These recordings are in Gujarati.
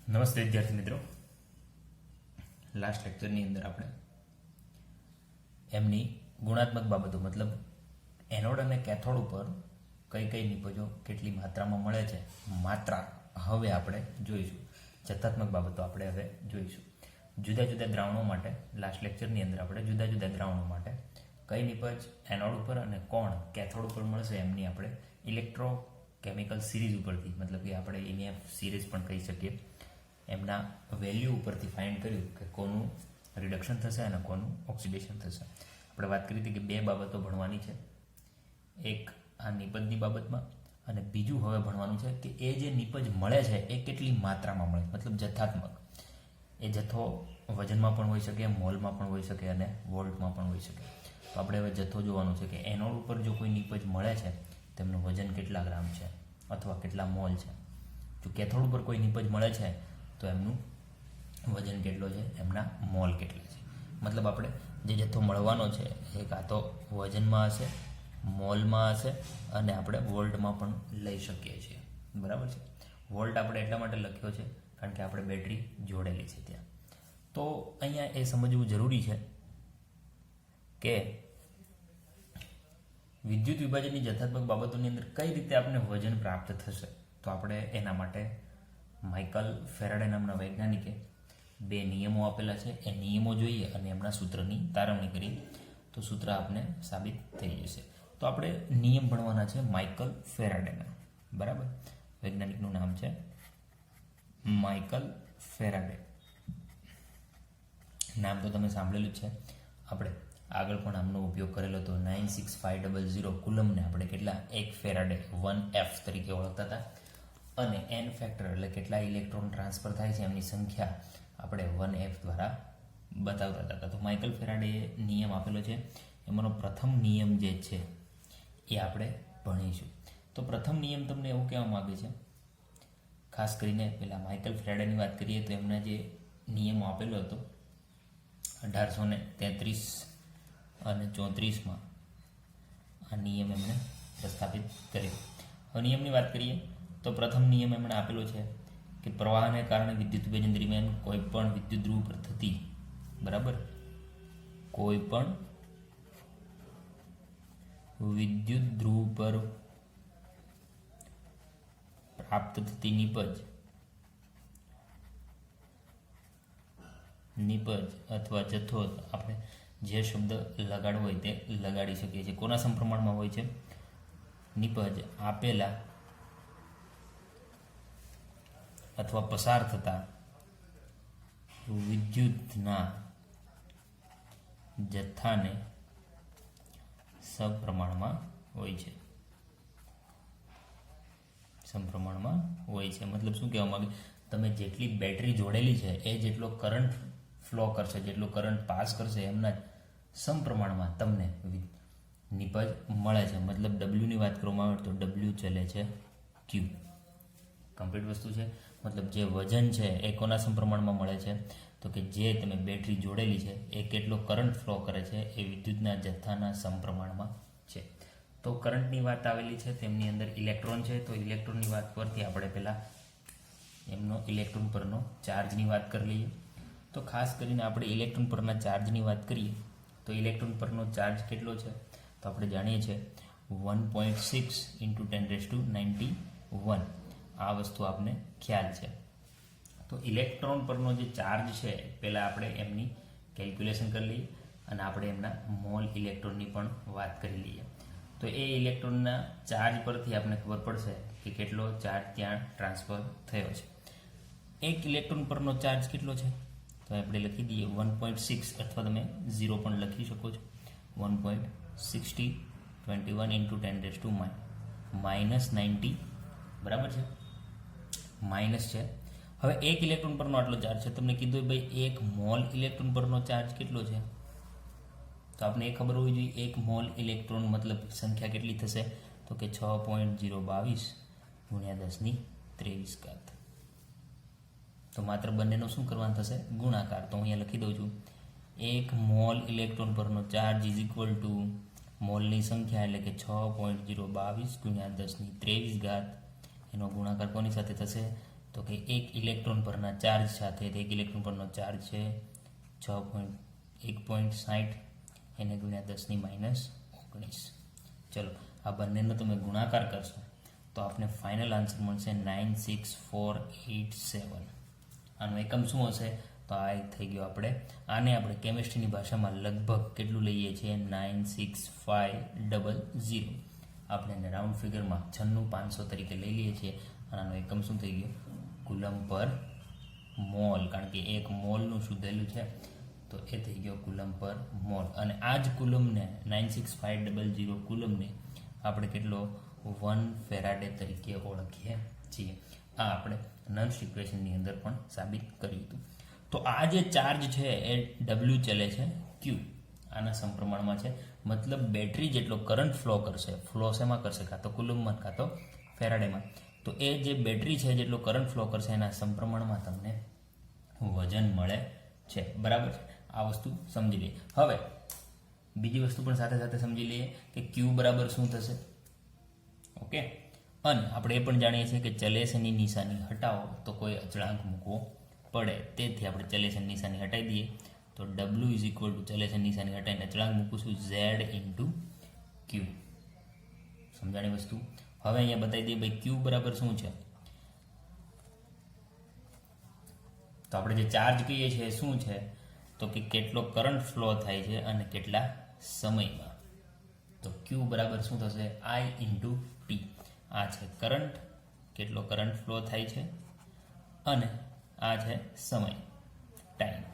નમસ્તે વિદ્યાર્થી મિત્રો, લાસ્ટ લેક્ચરની અંદર આપણે એમની ગુણાત્મક બાબતો મતલબ એનોડ અને કેથોડ ઉપર કઈ કઈ નિપજો કેટલી માત્રામાં મળે છે માત્રા હવે આપણે જોઈશું. જથ્થાત્મક બાબતો આપણે હવે જોઈશું. જુદા જુદા દ્રાવણો માટે લાસ્ટ લેક્ચરની અંદર આપણે જુદા જુદા દ્રાવણો માટે કઈ નિપજ એનોડ ઉપર અને કોણ કેથોડ ઉપર મળશે એમની આપણે ઇલેક્ટ્રો કેમિકલ સિરીઝ ઉપરથી મતલબ કે આપણે EMF સિરીઝ પણ કહી શકીએ એમના વેલ્યુ ઉપરથી ફાઇન્ડ કર્યું કે કોનું રિડક્શન થશે અને કોનું ઓક્સિડેશન થશે. આપણે વાત કરી હતી કે બે બાબતો ભણવાની છે, એક આ નિપજની બાબતમાં અને બીજું હવે ભણવાનું છે કે એ જે નિપજ મળે છે એ કેટલી માત્રામાં મળે મતલબ જથ્થાત્મક. એ જથ્થો વજનમાં પણ હોઈ શકે, મોલમાં પણ હોઈ શકે અને વોલ્ટમાં પણ હોઈ શકે. તો આપણે હવે જથ્થો જોવાનું છે કે એનોડ ઉપર જો કોઈ નિપજ મળે છે તેમનું વજન કેટલા ગ્રામ છે અથવા કેટલા મોલ છે. જો કેથોડ ઉપર કોઈ નિપજ મળે છે તો એમનું વજન કેટલો છે, એમના મોલ કેટલા છે. મતલબ આપણે જે જથ્થો મળવાનો છે એ કાં તો વજનમાં હશે, મોલમાં હશે અને આપણે વોલ્ટમાં પણ લઈ શકીએ છીએ. બરાબર છે. વોલ્ટ આપણે એટલા માટે લખ્યો છે કારણ કે આપણે બેટરી જોડેલી છે ત્યાં. તો અહીંયા એ સમજવું જરૂરી છે કે વિદ્યુત વિભાજનની જથ્થાત્મક બાબતોની અંદર કઈ રીતે આપણે વજન પ્રાપ્ત થશે. તો આપણે એના માટે માઇકલ ફેરાડે નામના વૈજ્ઞાનિકે બે નિયમો આપેલા છે. એ નિયમો જોઈએ અને એમના સૂત્રની તારવણી કરીએ તો સૂત્ર આપને સાબિત થઈ જશે. તો આપણે નિયમ ભણવાના છે માઇકલ ફેરાડેના. બરાબર, વૈજ્ઞાનિકનું નામ છે માઇકલ ફેરાડે. નામ તો તમે સાંભળેલું જ છે. આપણે આગળ પણ આમનો ઉપયોગ કરેલો હતો. 96500 કુલમને આપણે કેટલા 1 ફેરાડે 1F તરીકે ઓળખતા હતા અને n ફેક્ટર એટલે કેટલા ઇલેક્ટ્રોન ટ્રાન્સફર થાય છે એમની સંખ્યા આપણે 1F દ્વારા બતાવતા હતા. તો માઇકલ ફેરાડેએ નિયમ આપેલો છે. એમાંનો પ્રથમ નિયમ જે છે એ આપણે ભણીશું. તો પ્રથમ નિયમ તમને એવું કહેવા માગે છે, ખાસ કરીને પેલા માઇકલ ફેરાડેની વાત કરીએ તો એમના જે નિયમો આપેલો હતો 1833 અને 34માં આ નિયમ એમણે પ્રસ્થાપિત કર્યો. હવે નિયમની વાત કરીએ તો પ્રથમ નિયમ એમણે આપેલો છે કે પ્રવાહને કારણે વિદ્યુત વિભાજન દરમિયાન કોઈ પણ વિદ્યુત ધ્રુવ પર થતી કોઈ પણ વિદ્યુત ધ્રુવ પર પ્રાપ્ત થતી નિપજ અથવા જથ્થો આપણે જે શબ્દ લગાડવો હોય તે લગાડી શકીએ છીએ. કોના સમપ્રમાણમાં હોય છે? નિપજ આપેલા અથવા પસાર થતા વિદ્યુતના જથ્થાને સમપ્રમાણમાં હોય છે. સમપ્રમાણમાં હોય છે મતલબ શું કહેવા માંગે, તમે જેટલી બેટરી જોડેલી છે એ જેટલો કરંટ ફ્લો કરશે, જેટલો કરંટ પાસ કરશે એમના સમપ્રમાણમાં તમને નિપજ મળે છે. મતલબ ડબલ્યુની વાત કરવામાં આવે તો ડબલ્યુ ચલે છે ક્યુ. કમ્પ્લીટ વસ્તુ છે. મતલબ જે વજન છે એ કોના સમપ્રમાણમાં મળે છે તો કે જે તમે બેટરી જોડેલી છે એ કેટલો કરંટ ફ્લો કરે છે એ વિદ્યુતના જથ્થાના સમપ્રમાણમાં છે. તો કરંટની વાત આવેલી છે, તેમની અંદર ઇલેક્ટ્રોન છે. તો ઇલેક્ટ્રોનની વાત પરથી આપણે પહેલાં એમનો ઇલેક્ટ્રોન પરનો ચાર્જની વાત કરી લઈએ. તો ખાસ કરીને આપણે ઇલેક્ટ્રોન પરના ચાર્જની વાત કરીએ તો ઇલેક્ટ્રોન પરનો ચાર્જ કેટલો છે તો આપણે જાણીએ છીએ 1.6 × 10⁻91. આ વસ્તુ આપને ખ્યાલ છે. તો ઇલેક્ટ્રોન પરનો જે ચાર્જ છે પહેલાં આપણે એમની કેલ્ક્યુલેશન કરી લઈએ અને આપણે એમના મોલ ઇલેક્ટ્રોનની પણ વાત કરી લઈએ. તો એ ઇલેક્ટ્રોનના ચાર્જ પરથી આપણને ખબર પડશે કે કેટલો ચાર્જ ત્યાં ટ્રાન્સફર થયો છે. એક ઇલેક્ટ્રોન પરનો ચાર્જ કેટલો છે તો આપણે લખી દઈએ 1.6 અથવા તમે 0 પણ લખી શકો છો. 1.6021 × 10⁻90 બરાબર છે, માઇનસ છે. હવે એક ઇલેક્ટ્રોન પરનો આટલો ચાર્જ છે. તમને કીધું ભાઈ એક મોલ ઇલેક્ટ્રોન પરનો ચાર્જ કેટલો છે તો આપણે એ ખબર હોવી જોઈએ. એક મોલ ઇલેક્ટ્રોન મતલબ સંખ્યા કેટલી થશે તો કે 6.022 × 10⁻23. તો માત્ર બંનેનો શું કરવાનું થશે? ગુણાકાર. તો અહીંયા લખી દઉં છું, એક મોલ ઇલેક્ટ્રોન પરનો ચાર્જ ઇઝ ઇક્વલ ટુ મોલની સંખ્યા એટલે કે 6.022 × 10⁻23. એનો ગુણાકાર કોની સાથે થશે તો કે એક ઇલેક્ટ્રોન પરના ચાર્જ સાથે એક ઇલેક્ટ્રોન પરનો ચાર્જ છે 1.60 એને ગુણ્યા 10⁻⁹ ચલો આ બંનેનો તમે ગુણાકાર કરશો તો આપને ફાઇનલ આન્સર મળશે 96487. આનો એકમ શું હશે? તો આ થઈ ગયો આને આપણે કેમિસ્ટ્રીની ભાષામાં લગભગ કેટલું લઈએ છીએ? 96500. આપણે એને રાઉન્ડ ફિગરમાં 96500 તરીકે લઈ લઈએ છીએ. અને આનો એકમ શું થઈ ગયો? કુલમ પર મોલ, કારણ કે એક મોલનું શુદ્ધેલું છે તો એ થઈ ગયો કુલમ પર મોલ. અને આ જ કુલમને 96500 કુલમને આપણે કેટલો 1 ફેરાડે તરીકે ઓળખીએ છીએ. આ આપણે નન્સ ઇક્વેશનની અંદર પણ સાબિત કર્યું હતું. તો આ જે ચાર્જ છે એ ડબલ્યુ ચલે છે ક્યુ, આના સમપ્રમાણમાં છે. મતલબ બેટરી જેટલો કરંટ ફ્લો કરશે, ફ્લો શેમાં કરશે? કાં તો કુલમમાં કાં તો ફેરાડેમાં. તો એ જે બેટરી છે જેટલો કરંટ ફ્લો કરશે એના સમપ્રમાણમાં તમને વજન મળે છે. બરાબર છે? આ વસ્તુ સમજી લઈએ. હવે બીજી વસ્તુ પણ સાથે સાથે સમજી લઈએ કે ક્યુ બરાબર શું થશે. ઓકે, અને આપણે એ પણ જાણીએ છીએ કે ચલેશની નિશાની હટાવો તો કોઈ અચળાંક મૂકવો પડે. તેથી આપણે ચલેશની નિશાની હટાવી દઈએ તો ડબલ્યુ ઇઝ ઇક્વલ ટુ ચલેશની નિશાની હટાવીને અચળાંક મૂકીશું ઝેડ ઇન્ટુ ક્યુ. સમજાણી વસ્તુ. હવે અહીંયા બતાવી દઈએ ભાઈ ક્યુ બરાબર શું છે. તો આપણે જે ચાર્જ કહીએ છીએ શું છે? તો કે કેટલો કરંટ ફ્લો થાય છે અને કેટલા સમયમાં. તો ક્યુ બરાબર શું થશે? I into T. આ છે કરંટ, કેટલો કરંટ ફ્લો થાય છે, અને આ છે સમય, ટાઈમ.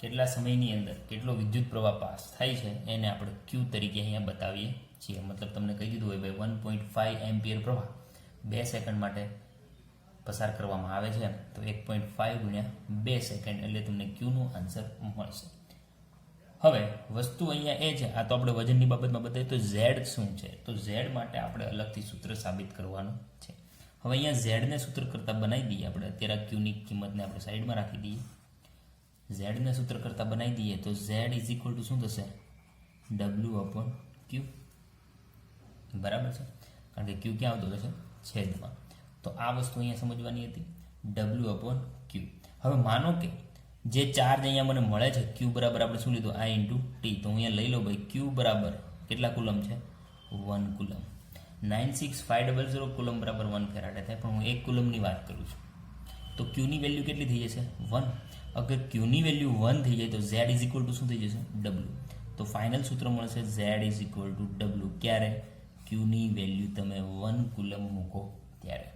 કેટલા સમયની અંદર કેટલો વિદ્યુત પ્રવાહ પાસ થાય છે એને આપણે ક્યુ તરીકે અહીંયા બતાવીએ છીએ. મતલબ તમને કહી દીધું હોય ભાઈ 1.5 એમ્પિયર પ્રવાહ 2 સેકન્ડ માટે પસાર કરવામાં આવે છે તો 1.5 ગુણ્યા 2 સેકન્ડ એટલે તમને ક્યુનો આન્સર મળશે. હવે વસ્તુ અહીંયા એ છે, આ તો આપણે વજનની બાબતમાં બતાવીએ તો ઝેડ શું છે? તો ઝેડ માટે આપણે અલગથી સૂત્ર સાબિત કરવાનું છે. હવે અહીંયા ઝેડને સૂત્ર કરતાં બનાવી દઈએ આપણે. અત્યારે ક્યુની કિંમતને આપણે સાઈડમાં રાખી દઈએ. ઝેડને સૂત્ર કરતાં બનાવી દઈએ તો ઝેડ ઇઝ ઇક્વલ ટુ શું થશે? ડબલ્યુ અપોન ક્યુ. બરાબર છે? કારણ કે ક્યુ ક્યાં આવતો હશે? છેદમાં. તો આ વસ્તુ અહીંયા સમજવાની હતી, ડબલ્યુ અપોન ક્યુ. હવે માનો કે જે ચાર્જ અહીંયા મને મળે છે ક્યુ બરાબર આપણે શું લીધું? I into T. તો અહીંયા લઈ લો ભાઈ ક્યુ બરાબર કેટલા કુલમ છે? 1 કુલમ. 96500 કુલમ બરાબર 1 ફેરાડે થાય, પણ હું 1 કુલમની વાત કરું છું. તો ક્યુની વેલ્યુ કેટલી થઈ જશે? 1. અગર ક્યુની વેલ્યુ 1 થઈ જાય તો ઝેડ ઇઝ ઇક્વલ ટુ શું થઈ જશે? ડબલ્યુ. તો ફાઇનલ સૂત્ર મળશે Z is equal two W. ક્યારે? ક્યુની વેલ્યુ તમે 1 કુલમ મૂકો ત્યારે.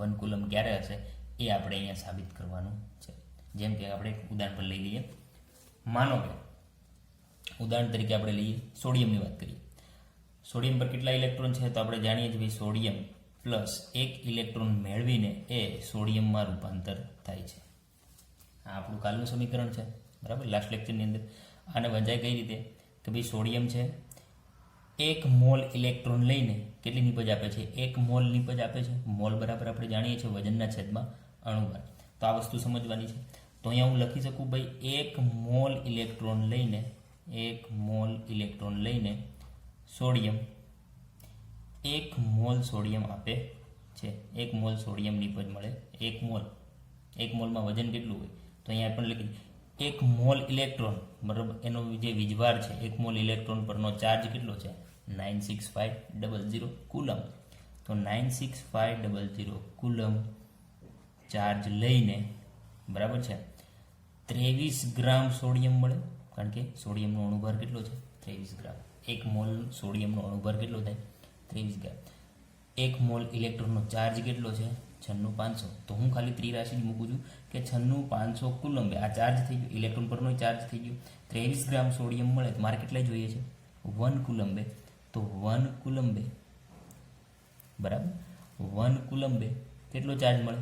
1 કુલમ ક્યારે હશે એ આપણે અહીંયા સાબિત કરવાનું છે. જેમ કે આપણે એક ઉદાહરણ પર લઈ લઈએ. માનો કે ઉદાહરણ તરીકે આપણે લઈએ સોડિયમની વાત કરીએ. સોડિયમ પર કેટલા ઇલેક્ટ્રોન છે? તો આપણે જાણીએ છીએ ભાઈ સોડિયમ પ્લસ 1 ઇલેક્ટ્રોન મેળવીને એ સોડિયમમાં રૂપાંતર થાય છે. આ આપણું કાલનું સમીકરણ છે. બરાબર? લાસ્ટ લેક્ચરની અંદર આને વજાય કઈ રીતે કે ભાઈ સોડિયમ છે 1 મોલ ઇલેક્ટ્રોન લઈને કેટલી નિપજ આપે છે? 1 મોલ નિપજ આપે છે. મોલ બરાબર આપણે જાણીએ છીએ વજનના છેદમાં અણુભાર. તો આ વસ્તુ સમજવાની છે. તો અહીંયા હું લખી શકું ભાઈ 1 મોલ ઇલેક્ટ્રોન લઈને સોડિયમ 1 મોલ સોડિયમ આપે છે. 1 મોલ સોડિયમ નિપજ મળે. 1 મોલમાં વજન કેટલું હોય? તો અહીંયા પણ લખી 1 મોલ ઇલેક્ટ્રોન બરાબર એનો જે વીજભાર છે 1 મોલ ઇલેક્ટ્રોન પરનો ચાર્જ કેટલો છે? 96500 કુલમ. તો 96500 કુલમ ચાર્જ લઈને બરાબર છે 23 ગ્રામ સોડિયમ મળે. કારણ કે સોડિયમનો અણુભાર કેટલો છે? 23 ગ્રામ. 1 મોલ સોડિયમનો અણુભાર કેટલો થાય? 23 ગ્રામ. 1 મોલ ઇલેક્ટ્રોનનો ચાર્જ કેટલો છે? 96500. તો હું ખાલી ત્રિરાશિ જ મૂકું છું કે 96500 કુલંબે આ ચાર્જ થઈ ગયો, ઇલેક્ટ્રોન પરનો ચાર્જ થઈ ગયો. 23 ગ્રામ સોડિયમ મળે તો મારે કેટલા જોઈએ છે? 1 કુલંબે. તો 1 કુલંબે બરાબર 1 કુલંબે કેટલો ચાર્જ મળે?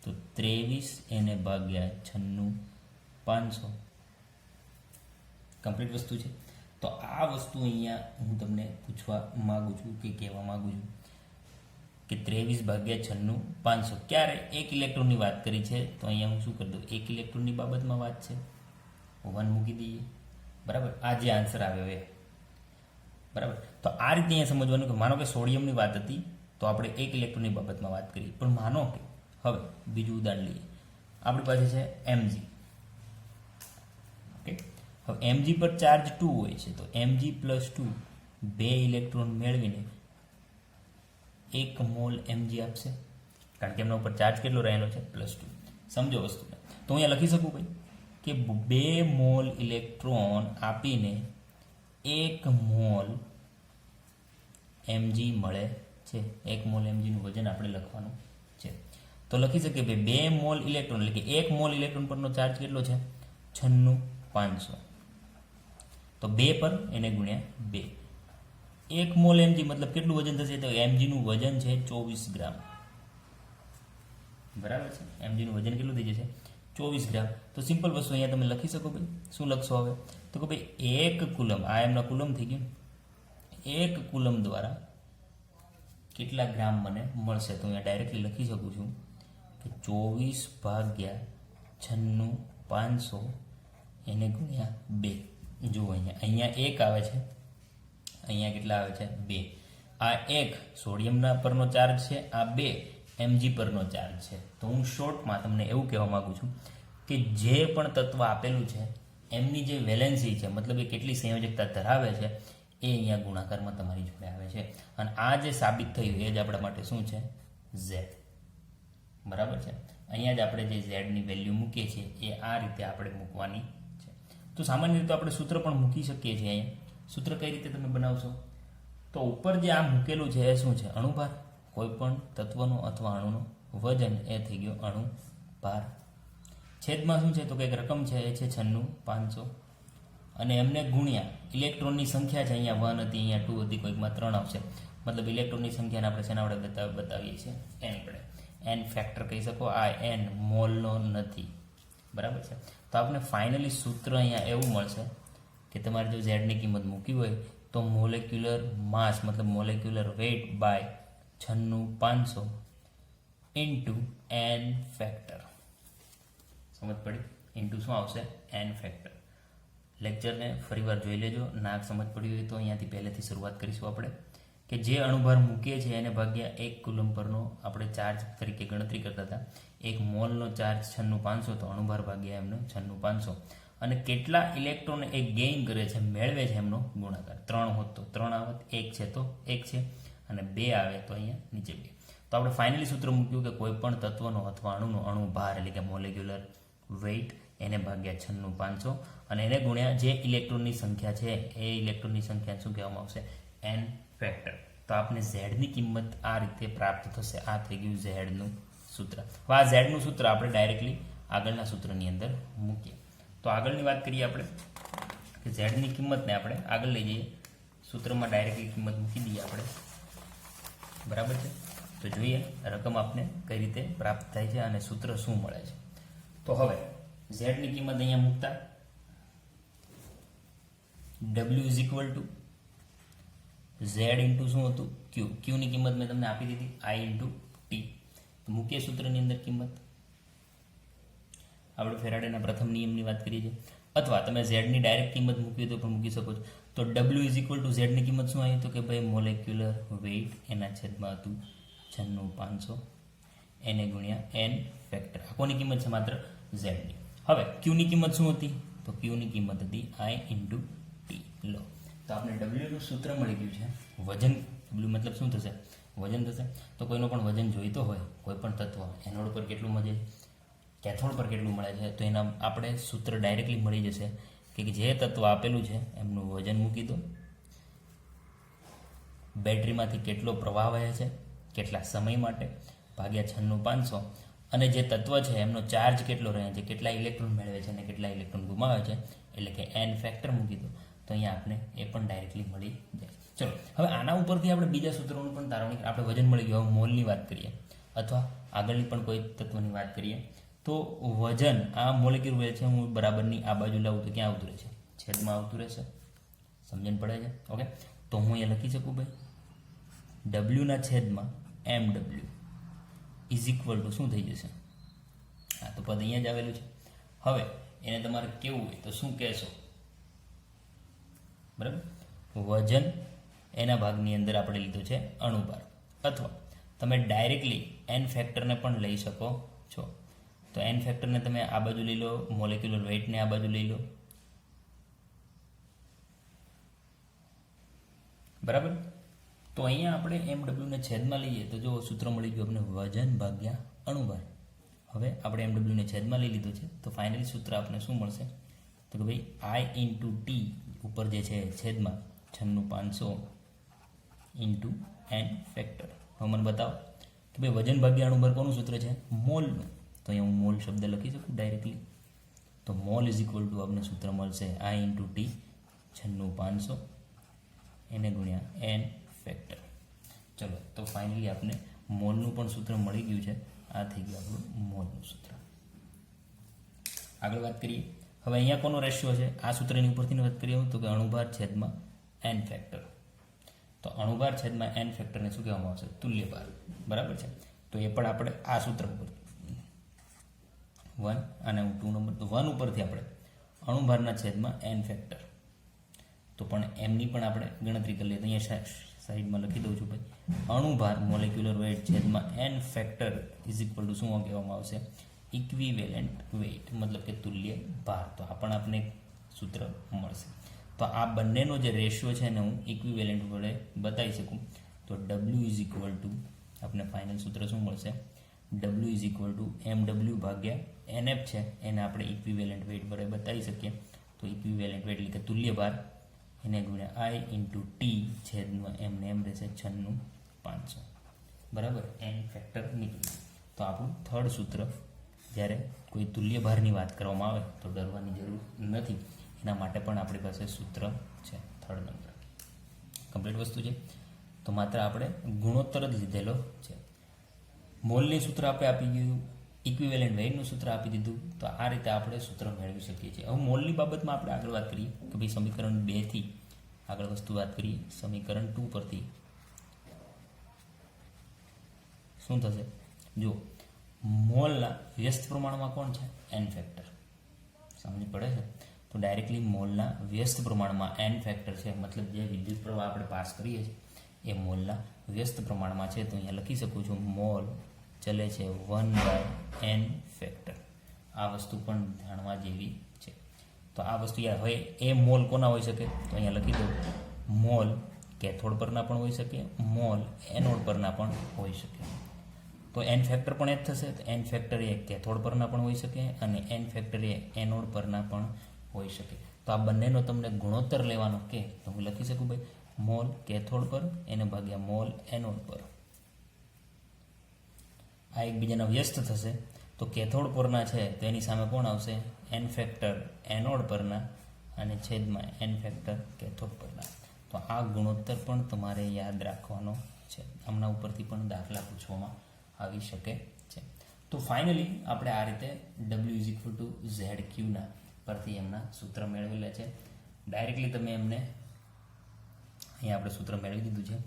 તો 23 એને ભાગ્યા 96500. કમ્પ્લીટ વસ્તુ છે. તો આ વસ્તુ અહીંયા હું તમને પૂછવા માગું છું કે કહેવા માગું છું કે 23 ભાગ્યા 96500 ક્યારે? 1 ઇલેક્ટ્રોનની વાત કરી છે તો અહીંયા હું શું કરી દઉં? 1 ઇલેક્ટ્રોનની બાબતમાં વાત છે, 1 મૂકી દઈએ. બરાબર? આ જે આન્સર આવ્યો એ બરાબર. તો આ રીતે અહીંયા સમજવાનું કે માનો કે સોડિયમની વાત હતી તો આપણે એક ઇલેક્ટ્રોનની બાબતમાં વાત કરીએ. પણ માનો કે હવે બીજું ઉદાહરણ લઈએ. આપણી પાસે છે mg. ઓકે, હવે mg પર ચાર્જ 2 હોય છે, તો mg પ્લસ 2 બે ઇલેક્ટ્રોન મેળવીને 1 મોલ mg આપશે, કારણ કે એમના ઉપર ચાર્જ કેટલો રહેલો છે? +2. સમજો વસ્તુને. તો અહીંયા લખી શકું ભાઈ કે 2 મોલ ઇલેક્ટ્રોન આપીને 1 મોલ mg મળે છે. 1 મોલ mg નું વજન આપણે લખવાનું છે. તો લખી શકીએ ભાઈ 2 મોલ ઇલેક્ટ્રોન એટલે કે 1 મોલ ઇલેક્ટ્રોન પરનો ચાર્જ કેટલો છે? 96500. તો 2 પર એને ગુણ્યા 2. 1 મોલ mg મતલબ કેટલું વજન થશે? તો mg નું વજન છે 24 ગ્રામ. બરાબર છે? mg નું વજન કેટલું થઈ જશે? 24 ગ્રામ. તો સિમ્પલ વસ્તુ અહીંયા તમે લખી શકો ભાઈ. શું લખશો હવે? તો કે ભાઈ 1 કુલમ, આ એમના કુલમ થઈ ગયું, 1 કુલમ દ્વારા કેટલા ગ્રામ મને મળશે? તો અહીંયા ડાયરેક્ટલી લખી શકું છું કે 24 ભાગ્યા 96500 એને ગુણ્યા 2. જુઓ અહીંયા 1 આવે છે, અહીંયા કેટલા આવે છે? 2. આ 1 સોડિયમના પરનો ચાર્જ છે, આ 2 mg પરનો ચાર્જ છે. તો હું શોર્ટમાં તમને એવું કહેવા માગું છું કે જે પણ તત્વ આપેલું છે એમની જે વેલેન્સી છે, મતલબ એ કેટલી સંયોજકતા ધરાવે છે, એ અહીંયા ગુણાકારમાં તમારી જોડે આવે છે. અને આ જે સાબિત થયું એ જ આપણા માટે શું છે? z. બરાબર છે? અહીંયા જ આપણે જે ઝેડની વેલ્યુ મૂકીએ છીએ એ આ રીતે આપણે મૂકવાની છે. તો સામાન્ય રીતે આપણે સૂત્ર પણ મૂકી શકીએ છીએ. અહીંયા સૂત્ર કઈ રીતે તમે બનાવશો? તો ઉપર જે આ મૂકેલું છે એ શું છે? અણુભાર. કોઈ પણ તત્વનું અથવા અણુનું વજન એ થઈ ગયો અણુભાર. છેદમાં શું છે? તો કંઈક રકમ છે, એ છે 96500. અને એમને ગુણ્યા ઇલેક્ટ્રોનની સંખ્યા છે, અહીંયા 1 હતી, અહીંયા 2 હતી, કોઈકમાં 3 આવશે. મતલબ ઇલેક્ટ્રોનની સંખ્યાને આપણે શેના વડે બતાવીએ છીએ? n વડે. n ફેક્ટર કહી શકો. આ n મોલનો નથી. બરાબર છે? તો આપણે ફાઇનલી સૂત્ર અહીંયા એવું મળશે કે તમારે જો ઝેડની કિંમત મૂકી હોય તો મોલેક્યુલર માસ મતલબ molecular weight by 96500 into n factor. સમજ પડી? ઇન્ટુ શું આવશે? n factor. લેક્ચરને ફરીવાર જોઈ લેજો. ના સમજ પડી હોય તો અહીંયાથી પહેલેથી શરૂઆત કરીશું આપણે કે જે અણુભાર મૂકીએ છીએ એને ભાગ્યા 1 કુલમ પરનો આપણે ચાર્જ તરીકે ગણતરી કરતા હતા. 1 મોલનો ચાર્જ 96500, તો અણુભાર ભાગ્યા એમનો 96500. અને કેટલા ઇલેક્ટ્રોન એ ગેઇન કરે છે, મેળવે છે, એમનો ગુણાકાર. 3 હોત તો 3 આવત, 1 છે તો 1 છે, અને 2 આવે તો અહીંયા નીચે 2. તો આપણે ફાઇનલી સૂત્ર મૂક્યું કે કોઈ પણ તત્વનો અથવા અણુનો અણુભાર એટલે કે મોલેક્યુલર વેઇટ એને ભાગ્યા 96500 અને એને ગુણ્યા જે ઇલેક્ટ્રોનની સંખ્યા છે એ ઇલેક્ટ્રોનની સંખ્યા શું કહેવામાં આવશે? n factor. તો આપણે ઝેડની કિંમત આ રીતે પ્રાપ્ત થશે. આ થઈ ગયું ઝેડનું સૂત્ર. હવે આ ઝેડનું સૂત્ર આપણે ડાયરેક્ટલી આગળના સૂત્રની અંદર મૂકીએ. તો આગળની વાત કરીએ આપણે કે ઝેડની કિંમતને આપણે આગળ લઈ જઈએ. સૂત્રમાં ડાયરેક્ટલી કિંમત મૂકી દઈએ આપણે. બરાબર છે? તો જોઈએ રકમ આપને કઈ રીતે પ્રાપ્ત થાય છે અને સૂત્ર શું મળે છે. તો હવે ઝેડની કિંમત અહીંયા મૂકતા w is equal to Z into શું હતું? ક્યુ. ક્યુની કિંમત મેં તમને આપી દીધી i ઇન્ટુ ટી. તો મુખ્ય સૂત્રની અંદર કિંમત આપણે ફેરાડેના પ્રથમ નિયમની વાત કરીએ છીએ. અથવા તમે ઝેડની ડાયરેક્ટ કિંમત મૂકવી તો પણ મૂકી શકો છો. તો w ઇઝ ઇક્વલ ટુ ઝેડની કિંમત શું આવી? તો કે ભાઈ મોલેક્યુલર વેઇટ એના છેદમાં હતું 96500 એને ગુણ્યા n ફેક્ટર. આ કોની કિંમત છે? માત્ર ઝેડની. હવે ક્યુની કિંમત શું હતી? તો ક્યુની કિંમત હતી i ઇન્ટુ ટી. લો, તો આપણે ડબલ્યુનું સૂત્ર મળી ગયું છે. વજન ડબલ્યુ મતલબ શું થશે? વજન થશે. તો કોઈનો પણ વજન જોઈતો હોય, કોઈ પણ તત્વ એનોડ પર કેટલું મળે, કેથોડ પર કેટલું મળે છે, તો એના આપણે સૂત્ર ડાયરેક્ટલી મળી જશે કે જે તત્વ આપેલું છે એમનું વજન મૂકી દો, બેટરીમાંથી કેટલો પ્રવાહ વહે છે, કેટલા સમય માટે, ભાગ્યા 96500, અને જે તત્વ છે એમનો ચાર્જ કેટલો રહે છે, કેટલા ઇલેક્ટ્રોન મેળવે છે અને કેટલા ઇલેક્ટ્રોન ગુમાવે છે, એટલે કે n ફેક્ટર મૂકી દો. તો અહીંયા આપણે એ પણ ડાયરેક્ટલી મળી જાય. ચલો, હવે આના ઉપરથી આપણે બીજા સૂત્રોનું પણ તારવણી, આપણે વજન મળી ગયું. હવે મોલની વાત કરીએ અથવા આગળની પણ કોઈ તત્વની વાત કરીએ તો વજન આ મોલેક્યુલ વેલ છે, હું બરાબરની આ બાજુ લાવું તો ક્યાં આવતું રહેશે? છેદમાં આવતું રહેશે. સમજણ પડે છે? ઓકે, તો હું અહીંયા લખી શકું ભાઈ ડબલ્યુના છેદમાં mw ઇઝ ઇક્વલ ટુ શું થઈ જશે? આ તો પદ અહીંયા જ આવેલું છે. હવે એને તમારે કેવું હોય તો શું કહેશો? બરાબર, વજન એના ભાગની અંદર આપણે લીધું છે અણુભાર, અથવા તમે ડાયરેક્ટલી એન ફેક્ટરને પણ લઈ શકો છો. તો એન ફેક્ટરને તમે આ બાજુ લઈ લો, મોલેક્યુલર વેઇટને આ બાજુ લઈ લો, બરાબર. તો અહીંયા આપણે એમડબ્લ્યુને છેદમાં લઈએ તો જો સૂત્ર મળી ગયું આપણે વજન ભાગ્યા અણુભાર. હવે આપણે એમડબ્લ્યુને છેદમાં લઈ લીધું છે તો ફાઇનલી સૂત્ર આપણે શું મળશે તો કે ભાઈ આઈ ઇન્ટુ ટી ઉપર જે છે છેદમાં 96,500 ઇન્ટુ એન ફેક્ટર. હવે મને બતાવો કે ભાઈ વજન ભાગ્યા અણુભાર કોનું સૂત્ર છે? મોલનું. તો અહીંયા હું મોલ શબ્દ લખી શકું ડાયરેક્ટલી. તો મોલ ઇઝ ઇક્વલ ટુ આપણને સૂત્ર મળશે આઈ ઇન્ટુ ટી 96,500 એને ગુણ્યા એન ફેક્ટર. ચલો તો ફાઇનલી આપણે મોલનું પણ સૂત્ર મળી ગયું છે. આ થઈ ગયું આપણું મોલનું સૂત્ર. આગળ વાત કરીએ. હવે અહીંયા કોનો રેશિયો છે? આ સૂત્રની ઉપરથી વાત કરીએ તો કે અણુભાર છેદમાં એન ફેક્ટર. તો અણુભાર છેદમાં એન ફેક્ટરને શું કહેવામાં આવશે? તુલ્યભાર. બરાબર છે. તો એ પણ આપણે આ સૂત્ર ઉપર 1 અને 2 નંબર તો 1 ઉપરથી આપણે અણુભારના છેદમાં એન ફેક્ટર તો પણ એમની પણ આપણે ગણતરી કરી લઈએ. તો અહીંયા સાઈડમાં લખી દઉં છું ભાઈ અણુભાર મોલેક્યુલર વેઇટ છેદમાં n factor is equal to શું કહેવામાં આવશે? ઇક્વિવેલેન્ટ વેઇટ મતલબ કે તુલ્ય ભાર. તો આ પણ આપણે સૂત્ર મળશે. તો આ બંનેનો જે રેશિયો છે ને હું ઇક્વિવેલેન્ટ વડે બતાવી શકું તો ડબલ્યુ ઇઝ ઇક્વલ ટુ આપણે ફાઇનલ સૂત્ર શું મળશે? W is equal two MW ભાગ્યા એનએફ છે એને આપણે ઇક્વિવેલેન્ટ વેઇટ વડે બતાવી શકીએ. તો ઇક્વિવેલેન્ટ વેઇટ એટલે કે તુલ્ય ભાર એને ગુણ્યા આઈ ઇન્ટુ ટી છેદમાં એમને એમ રહેશે 96,500. બરાબર. એન ફેક્ટર નીકળ્યું. તો આપણું થર્ડ સૂત્ર જ્યારે કોઈ તુલ્ય ભારની વાત કરવામાં આવે તો ડરવાની જરૂર નથી. એના માટે પણ આપણી પાસે સૂત્ર છે થર્ડ નંબર. કમ્પ્લીટ વસ્તુ છે. તો માત્ર આપણે ગુણોત્તર જ લીધેલો છે. મોલની સૂત્ર આપણે આપી દીધું, ઇક્વિવેલેન્ટ વેઇટનું સૂત્ર આપી દીધું. તો આ રીતે આપણે સૂત્ર મેળવી શકીએ છીએ. હવે મોલની બાબતમાં આપણે આગળ વાત કરીએ કે ભાઈ સમીકરણ 2 થી આગળ વસ્તુ વાત કરીએ. સમીકરણ 2 પરથી શું થશે? જો મોલના વ્યસ્ત પ્રમાણમાં કોણ છે? N factor. સમજ પડે છે? તો ડાયરેક્ટલી મોલના વ્યસ્ત પ્રમાણમાં એન ફેક્ટર છે મતલબ જે વિદ્યુત પ્રવાહ આપણે પાસ કરીએ છીએ એ મોલના વ્યસ્ત પ્રમાણમાં છે. તો અહીંયા લખી શકું છું મોલ ચલે છે 1/n ફેક્ટર. આ વસ્તુ પણ જાણવા જેવી છે. તો આ વસ્તુ યાર હવે એ મોલ કોના હોઈ શકે? તો અહીંયા લખી દઉં મોલ કેથોડ પરના પણ હોઈ શકે, મોલ એનોડ પરના પણ હોઈ શકે. તો એન ફેક્ટર પણ એ જ થશે. તો એન ફેક્ટર એ કેથોડ પરના પણ હોઈ શકે અને એન ફેક્ટર એ એનોડ પરના પણ હોઈ શકે. તો આ બંનેનો તમને ગુણોત્તર લેવાનો કે તો હું લખી શકું ભાઈ મોલ કેથોડ પર એને ભાગ્યા મોલ એનોડ પર. આ એકબીજાના વ્યસ્ત થશે. તો કેથોડ પરના છે તો એની સામે કોણ આવશે? એન ફેક્ટર એનોડ પરના અને છેદમાં એન ફેક્ટર કેથોડ પરના. તો આ ગુણોત્તર પણ તમારે યાદ રાખવાનો છે. આમના ઉપરથી પણ દાખલા પૂછવામાં આવી શકે છે. તો ફાઇનલી આપણે આ રીતે W is equal to Z ક્યુના પરથી એમના સૂત્ર મેળવેલા છે. ડાયરેક્ટલી તમે એમને અહીંયા આપણે સૂત્ર મેળવી દીધું છે.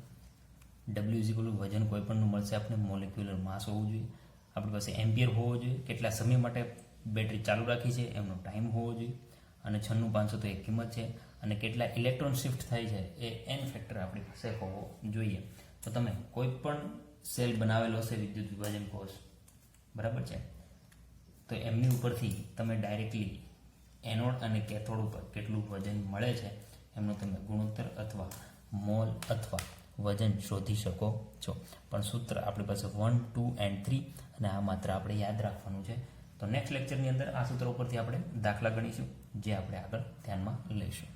ડબલ્યુ ઇઝ ઇક્વલ ટુ વજન કોઈ પણનું મળશે આપણે, મોલેક્યુલર માસ હોવું જોઈએ, આપણી પાસે એમ્પિયર હોવો જોઈએ, કેટલા સમય માટે બેટરી ચાલુ રાખી છે એમનો ટાઈમ હોવો જોઈએ, અને 96,500 તો એક કિંમત છે, અને કેટલા ઇલેક્ટ્રોન શિફ્ટ થાય છે એ એન ફેક્ટર આપણી પાસે હોવો જોઈએ. તો તમે કોઈ પણ સેલ બનાવેલો હશે વિદ્યુત વિભાજન કોષ, બરાબર છે, તો એમની ઉપરથી તમે ડાયરેક્ટલી એનોડ અને કેથોડ ઉપર કેટલું વજન મળે છે એમનો તમે ગુણોત્તર અથવા મોલ અથવા વજન શોધી શકો છો. પણ સૂત્ર આપણી પાસે 1, 2 and 3 અને આ માત્ર આપણે યાદ રાખવાનું છે. તો નેક્સ્ટ લેક્ચરની અંદર આ સૂત્ર ઉપરથી આપણે દાખલા ગણીશું જે આપણે આગળ ધ્યાનમાં લઈશું.